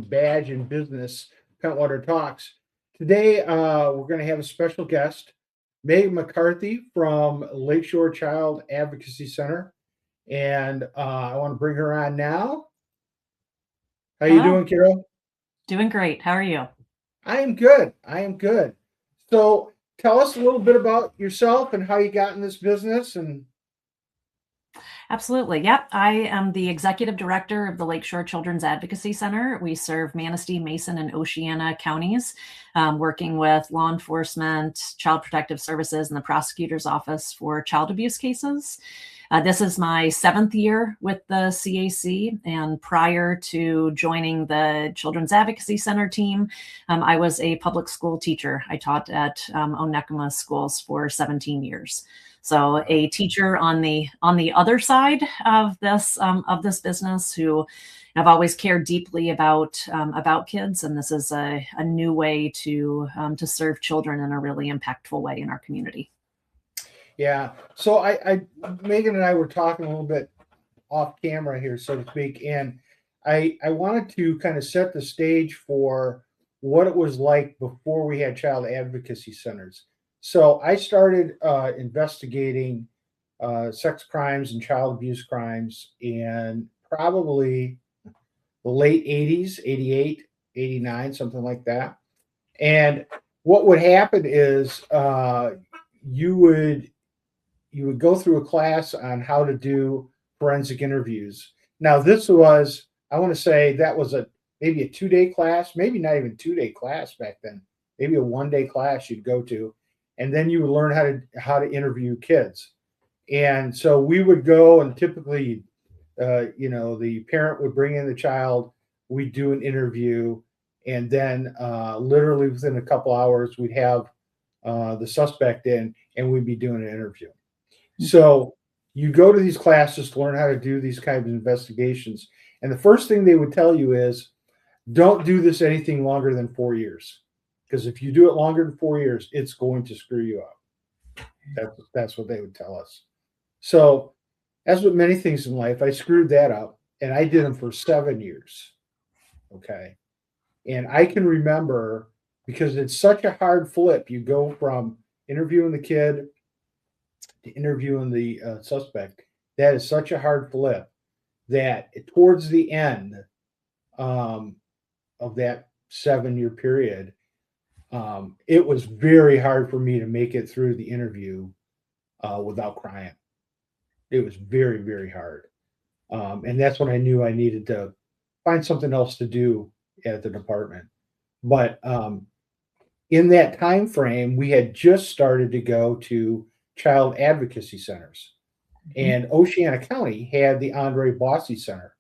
Badge and Business Pentwater Talks. Today, we're going to have a special guest, McCarthy from Lakeshore Child Advocacy Center. And I want to bring her on now. How you Hello. doing, Carol? Doing great. How are you? I am good. I am good. So tell us a little bit about yourself and how you got in this business. And Absolutely. Yep. I am the executive director of the Lakeshore Children's Advocacy Center. We serve Manistee, Mason, and Oceana counties, working with law enforcement, child protective services, and the prosecutor's office for child abuse cases. This is my 7th year with the CAC, and prior to joining the Children's Advocacy Center team, I was a public school teacher. I taught at Onekama schools for 17 years. So a teacher on the other side of this business who have always cared deeply about kids, and this is a new way to serve children in a really impactful way in our community. yeah, so I Megan and I were talking a little bit off camera here, so to speak, and I wanted to kind of set the stage for what it was like before we had child advocacy centers. So I started investigating sex crimes and child abuse crimes in probably the late 80s, 88, 89, something like that. And what would happen is you would you would go through a class on how to do forensic interviews. Now, this was, I want to say that was maybe a 2-day class, maybe not even 2-day class back then, maybe a 1-day class you'd go to, and then you would learn how to interview kids. And so we would go, and typically, the parent would bring in the child, we'd do an interview, and then literally within a couple hours, we'd have the suspect in, and we'd be doing an interview. So you go to these classes to learn how to do these kinds of investigations. And the first thing they would tell you is don't do this anything longer than 4 years. Because if you do it longer than 4 years, it's going to screw you up. That's what they would tell us. So, as with many things in life, I screwed that up and I did them for 7 years. Okay. And I can remember because it's such a hard flip. You go from interviewing the kid to interviewing the suspect. That is such a hard flip that towards the end of that 7-year period, it was very hard for me to make it through the interview without crying. It was very, very hard. And that's when I knew I needed to find something else to do at the department. But in that time frame, we had just started to go to child advocacy centers. And Oceana County had the Andre Bossy Center,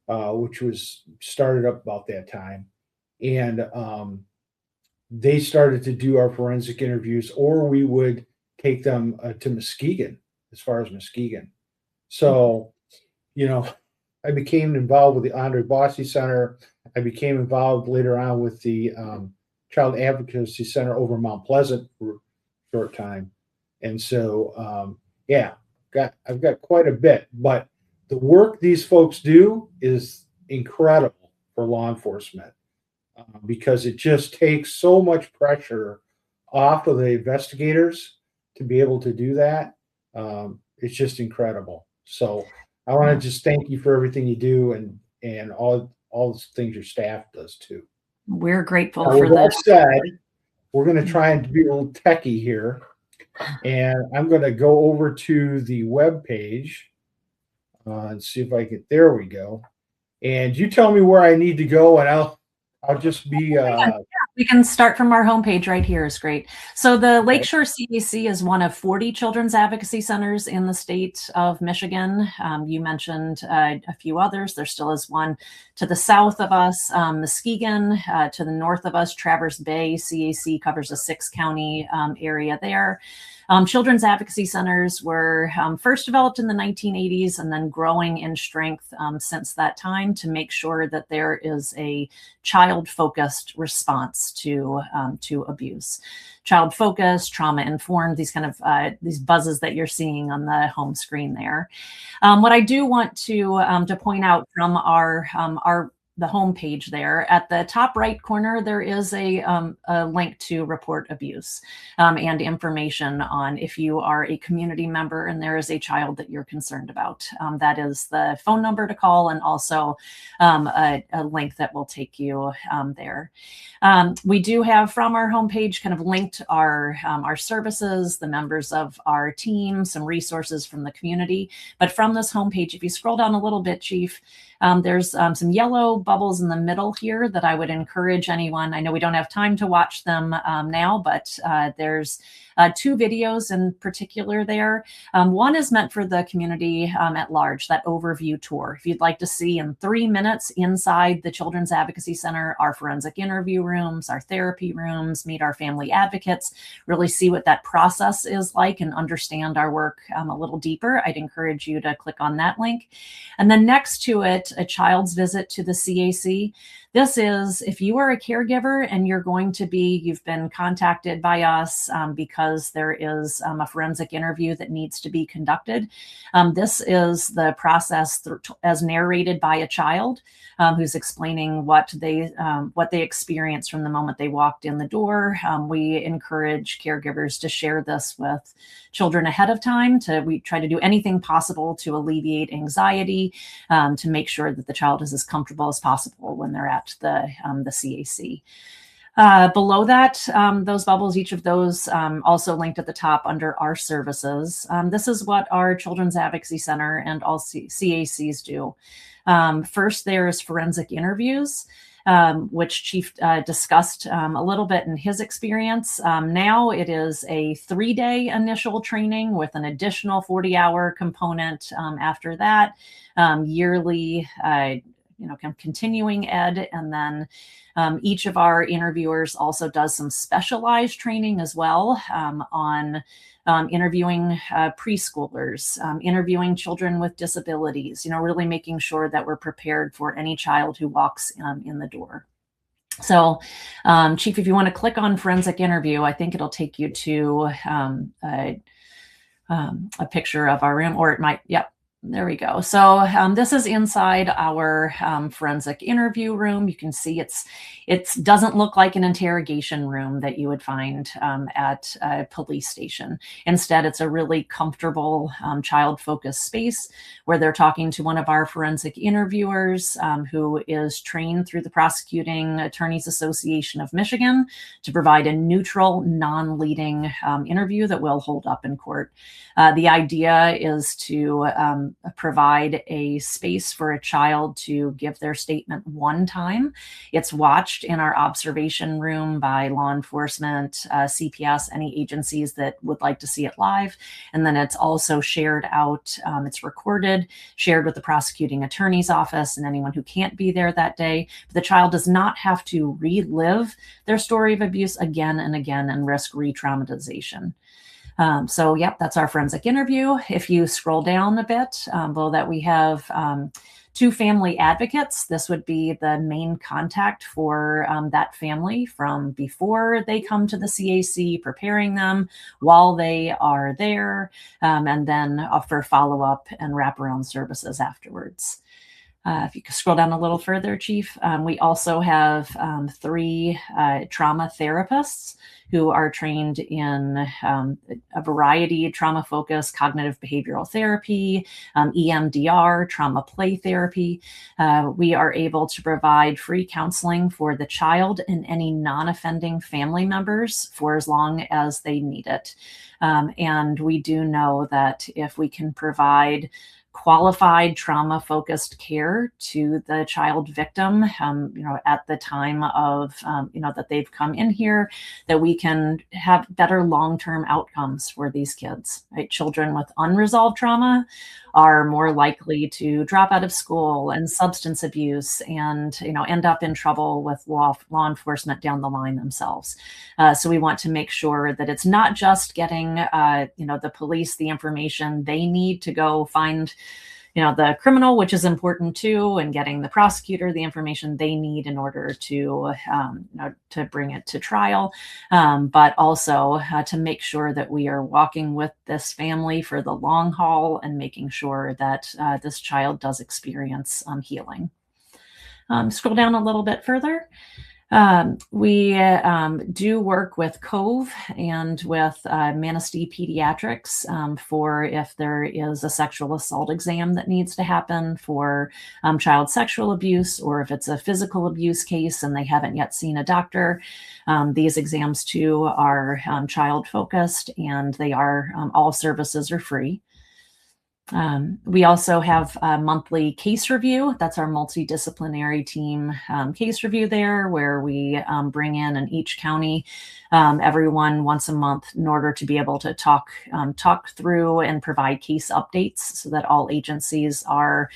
which was started up about that time. And they started to do our forensic interviews, or we would take them to Muskegon, as far as Muskegon. So, I became involved with the Andre Bossy Center. I became involved later on with the Child Advocacy Center over Mount Pleasant for a short time. And so, I've got quite a bit, but the work these folks do is incredible for law enforcement because it just takes so much pressure off of the investigators to be able to do that. It's just incredible. So I want to just thank you for everything you do and all the things your staff does too. We're grateful Now, for with that this. said, we're going to try and be a little techie here. And I'm going to go over to the web page and see if I can. There we go. And you tell me where I need to go, and I'll just be. We can start from our homepage right here is great. So the Lakeshore CAC is one of 40 children's advocacy centers in the state of Michigan. You mentioned a few others. There still is one to the south of us, Muskegon, to the north of us, Traverse Bay. CAC covers a 6-county area there. Children's advocacy centers were first developed in the 1980s and then growing in strength since that time to make sure that there is a child-focused response to abuse. Child-focused, trauma-informed, these kind of these buzzes that you're seeing on the home screen there. What I do want to point out from our the home page there. At the top right corner, there is a link to report abuse and information on if you are a community member and there is a child that you're concerned about. That is the phone number to call, and also a link that will take you there. We do have from our homepage kind of linked our services, the members of our team, some resources from the community. But from this homepage, if you scroll down a little bit, Chief, there's some yellow bubbles in the middle here that I would encourage anyone. I know we don't have time to watch them now, but there's 2 videos in particular there. One is meant for the community at large, that overview tour. If you'd like to see in 3 minutes inside the Children's Advocacy Center, our forensic interview rooms, our therapy rooms, meet our family advocates, really see what that process is like and understand our work a little deeper, I'd encourage you to click on that link. And then next to it, a child's visit to the CAC. This is if you are a caregiver and you've been contacted by us because there is a forensic interview that needs to be conducted. This is the process as narrated by a child who's explaining what they experienced from the moment they walked in the door. We encourage caregivers to share this with children ahead of time. We try to do anything possible to alleviate anxiety, to make sure that the child is as comfortable as possible when they're at the CAC. Below that, those bubbles, each of those also linked at the top under our services. This is what our Children's Advocacy Center and all CACs do. First, there's forensic interviews, which Chief discussed a little bit in his experience. Now it is a 3-day initial training with an additional 40-hour component after that, yearly continuing ed. And then each of our interviewers also does some specialized training as well on interviewing preschoolers, interviewing children with disabilities, really making sure that we're prepared for any child who walks in the door. So, Chief, if you want to click on forensic interview, I think it'll take you to a picture of our room, or it might, yep. There we go. So this is inside our forensic interview room. You can see it doesn't look like an interrogation room that you would find at a police station. Instead, it's a really comfortable child-focused space where they're talking to one of our forensic interviewers who is trained through the Prosecuting Attorneys Association of Michigan to provide a neutral, non-leading interview that will hold up in court. The idea is to provide a space for a child to give their statement one time. It's watched in our observation room by law enforcement, CPS, any agencies that would like to see it live. And then it's also shared out. It's recorded, shared with the prosecuting attorney's office and anyone who can't be there that day. But the child does not have to relive their story of abuse again and again and risk re-traumatization. So, yep, that's our forensic interview. If you scroll down a bit, below that we have 2 family advocates. This would be the main contact for that family from before they come to the CAC, preparing them while they are there, and then for follow-up and wraparound services afterwards. If you could scroll down a little further, Chief, we also have 3 trauma therapists who are trained in a variety of trauma-focused cognitive behavioral therapy, EMDR, trauma play therapy. We are able to provide free counseling for the child and any non-offending family members for as long as they need it. And we do know that if we can provide qualified trauma-focused care to the child victim, at the time of, that they've come in here, that we can have better long-term outcomes for these kids, right? Children with unresolved trauma are more likely to drop out of school and substance abuse and, end up in trouble with law enforcement down the line themselves. So we want to make sure that it's not just getting, the police the information they need to go find the criminal, which is important too, and getting the prosecutor the information they need in order to bring it to trial, but also to make sure that we are walking with this family for the long haul and making sure that this child does experience healing. Scroll down a little bit further. We do work with Cove and with Manistee Pediatrics for if there is a sexual assault exam that needs to happen for child sexual abuse, or if it's a physical abuse case and they haven't yet seen a doctor. These exams too are child focused, and they are all services are free. We also have a monthly case review. That's our multidisciplinary team case review there, where we bring in each county everyone once a month in order to be able to talk through and provide case updates so that all agencies are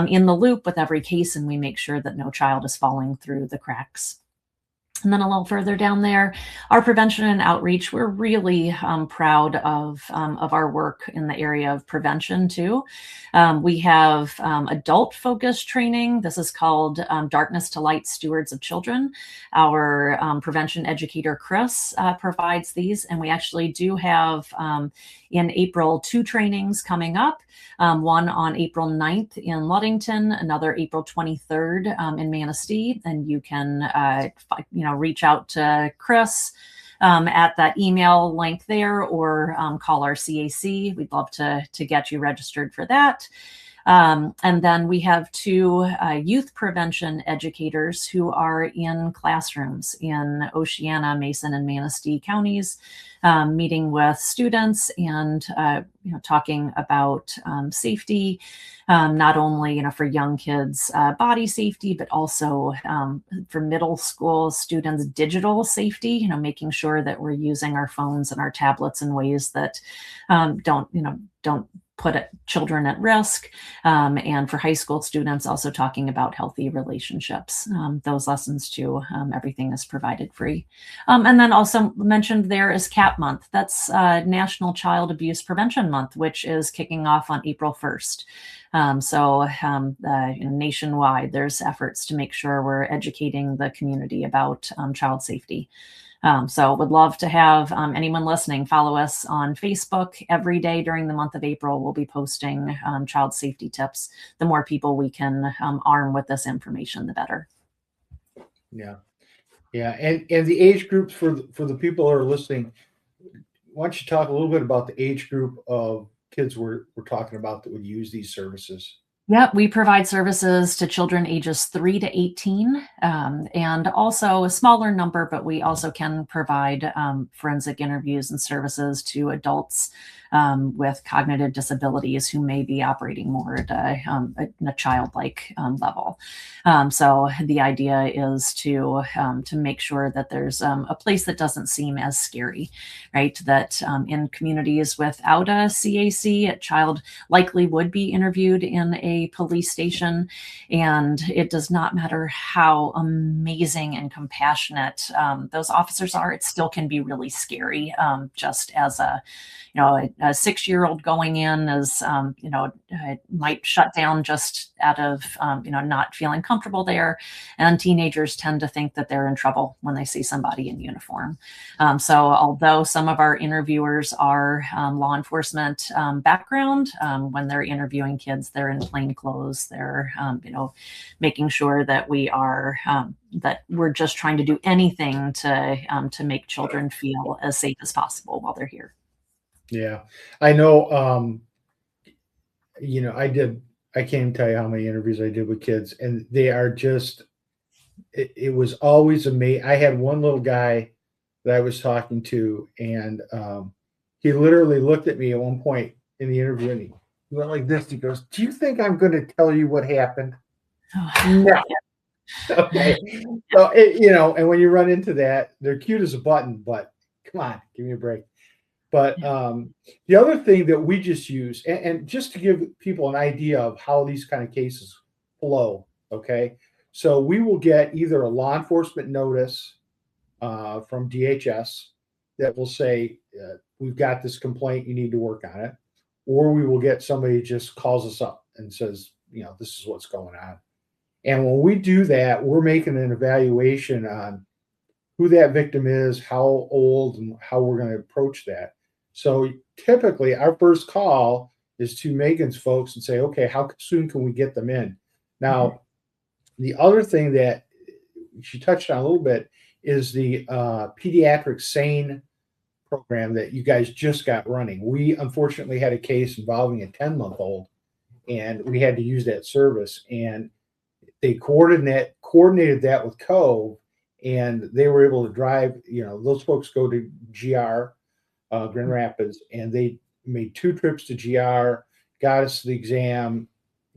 in the loop with every case, and we make sure that no child is falling through the cracks. And then a little further down there, our prevention and outreach, we're really proud of our work in the area of prevention too. We have adult focused training. This is called Darkness to Light Stewards of Children. Our prevention educator, Chris, provides these. And we actually do have in April 2 trainings coming up. One on April 9th in Ludington, another April 23rd in Manistee. And you can, reach out to Chris at that email link there, or call our CAC. We'd love to get you registered for that. And then we have 2 youth prevention educators who are in classrooms in Oceana, Mason, and Manistee counties, meeting with students and talking about safety, not only for young kids, body safety, but also for middle school students, digital safety. Making sure that we're using our phones and our tablets in ways that don't put children at risk. And for high school students, also talking about healthy relationships. Those lessons too, everything is provided free. And then also mentioned there is CAP Month. That's National Child Abuse Prevention Month, which is kicking off on April 1st. So nationwide, there's efforts to make sure we're educating the community about child safety. So would love to have anyone listening follow us on Facebook. Every day during the month of April, we'll be posting child safety tips. The more people we can arm with this information, the better. Yeah. And the age groups for the people who are listening, why don't you talk a little bit about the age group of kids we're talking about that would use these services? Yep, we provide services to children ages 3 to 18, and also a smaller number, but we also can provide forensic interviews and services to adults with cognitive disabilities who may be operating more at a childlike level. So the idea is to make sure that there's a place that doesn't seem as scary, right? That in communities without a CAC, a child likely would be interviewed in a police station, and it does not matter how amazing and compassionate those officers are, it still can be really scary. Just as a 6-year-old going in is, might shut down just out of, not feeling comfortable there. And teenagers tend to think that they're in trouble when they see somebody in uniform. So although some of our interviewers are law enforcement background, when they're interviewing kids, they're in plain clothes. They're, making sure that we are, that we're just trying to do anything to make children feel as safe as possible while they're here. Yeah, I know. I can't even tell you how many interviews I did with kids, and they are just, it was always amazing. I had one little guy that I was talking to, and he literally looked at me at one point in the interview, and he went like this. He goes, "Do you think I'm going to tell you what happened?" No. Okay. So, and when you run into that, they're cute as a button, but come on, give me a break. But the other thing that we just use, and just to give people an idea of how these kind of cases flow, okay? So we will get either a law enforcement notice from DHS that will say, we've got this complaint, you need to work on it. Or we will get somebody just calls us up and says, this is what's going on. And when we do that, we're making an evaluation on who that victim is, how old, and how we're going to approach that. So typically our first call is to Megan's folks and say, okay, how soon can we get them in? Now, The other thing that she touched on a little bit is the pediatric SANE program that you guys just got running. We unfortunately had a case involving a 10-month-old, and we had to use that service. And they coordinated that with Cove, and they were able to drive. Those folks go to GR, Grand Rapids, and they made 2 trips to GR, got us the exam,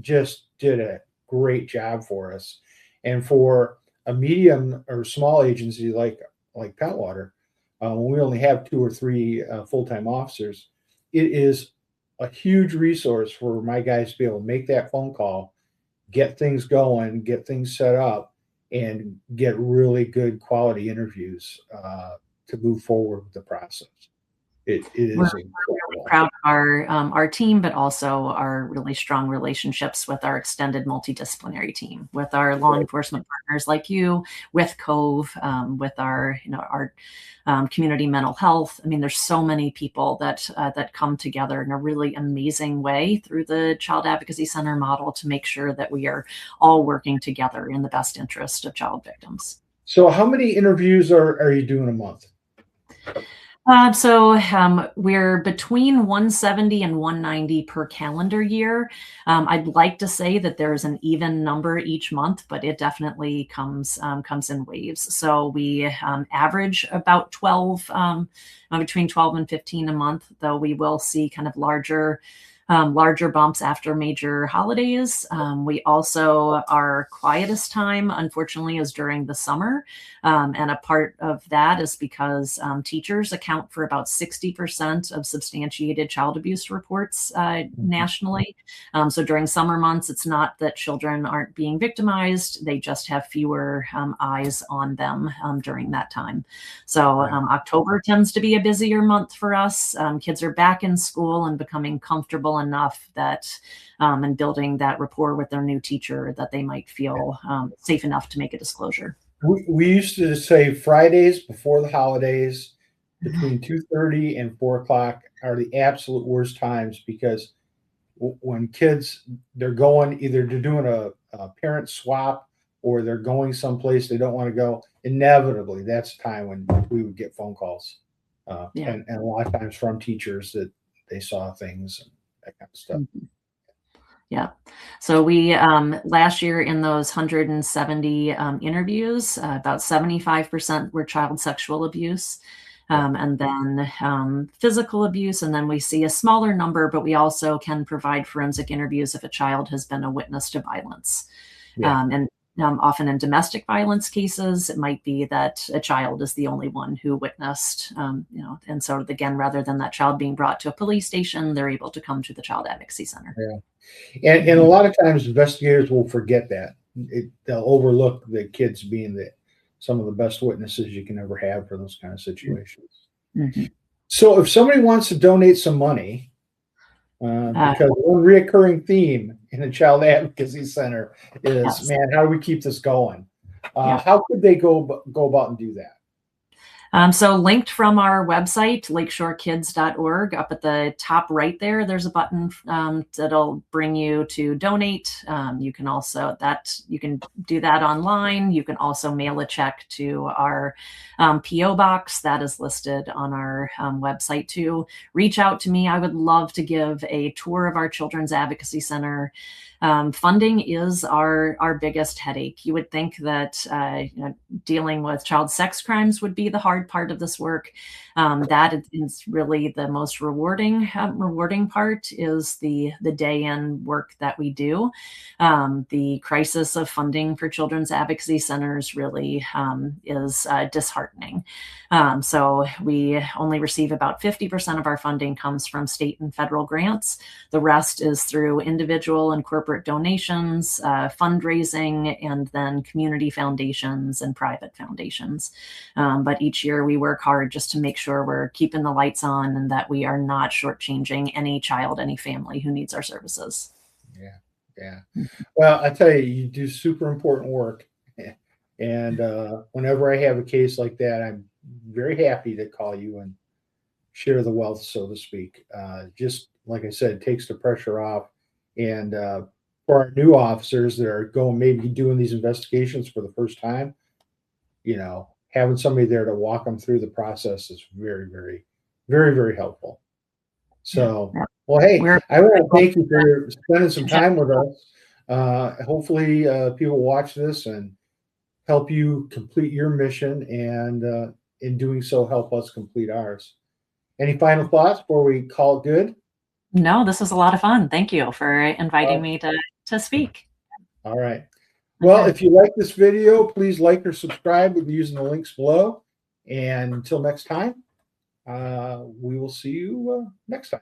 just did a great job for us. And for a medium or small agency like Pentwater, when we only have 2 or 3 full-time officers, it is a huge resource for my guys to be able to make that phone call, get things going, get things set up, and get really good quality interviews to move forward with the process. It is We're incredible. really proud of our team, but also our really strong relationships with our extended multidisciplinary team, with our law enforcement partners like you, with Cove, with our community mental health. I mean, there's so many people that come together in a really amazing way through the Child Advocacy Center model to make sure that we are all working together in the best interest of child victims. So how many interviews are you doing a month? We're between 170 and 190 per calendar year. I'd like to say that there's an even number each month, but it definitely comes in waves. So we average about 12, between 12 and 15 a month, though we will see kind of larger bumps after major holidays. We also, our quietest time, unfortunately, is during the summer. And a part of that is because teachers account for about 60% of substantiated child abuse reports nationally. So during summer months, it's not that children aren't being victimized, they just have fewer eyes on them during that time. So October tends to be a busier month for us. Kids are back in school and becoming comfortable enough that and building that rapport with their new teacher that they might feel safe enough to make a disclosure. We used to say Fridays before the holidays between 2:30 and 4 o'clock are the absolute worst times, because when kids, they're going, either they're doing a parent swap or they're going someplace they don't want to go, inevitably that's the time when we would get phone calls. And a lot of times from teachers that they saw things and that kind of stuff. Mm-hmm. Yeah. So we, last year in those 170 interviews, about 75% were child sexual abuse. And then physical abuse. And then we see a smaller number, but we also can provide forensic interviews if a child has been a witness to violence. And often in domestic violence cases, it might be that a child is the only one who witnessed, and so again, rather than that child being brought to a police station, they're able to come to the Child Advocacy Center. Yeah. And a lot of times investigators will forget that. They'll overlook the kids being some of the best witnesses you can ever have for those kind of situations. Mm-hmm. So if somebody wants to donate some money, because one reoccurring theme in the Child Advocacy Center is, man, how do we keep this going? How could they go about and do that? So linked from our website, lakeshorekids.org, up at the top right there's a button that'll bring you to donate. You can also you can do that online. You can also mail a check to our PO box that is listed on our website too. Reach out to me. I would love to give a tour of our Children's Advocacy Center. Funding is our biggest headache. You would think that dealing with child sex crimes would be the hard part of this work. That is really the most rewarding part, is the day in work that we do. The crisis of funding for children's advocacy centers really is disheartening. So we only receive about 50% of our funding comes from state and federal grants. The rest is through individual and corporate donations, fundraising, and then community foundations and private foundations. But each year we work hard just to make sure we're keeping the lights on and that we are not shortchanging any child, any family who needs our services. Yeah. Well, I tell you, you do super important work. And whenever I have a case like that, I'm very happy to call you and share the wealth, so to speak. Just like I said, it takes the pressure off. And for our new officers that are going maybe doing these investigations for the first time, having somebody there to walk them through the process is very, very, very, very helpful. So, Yeah. well, hey, We're I want to thank you for spending some time with us. Hopefully, people watch this and help you complete your mission, and in doing so, help us complete ours. Any final thoughts before we call it good? No, this was a lot of fun. Thank you for inviting Uh, me to speak. all right. Well, Okay. if you like this video, please like or subscribe using the links below. And until next time, we will see you next time.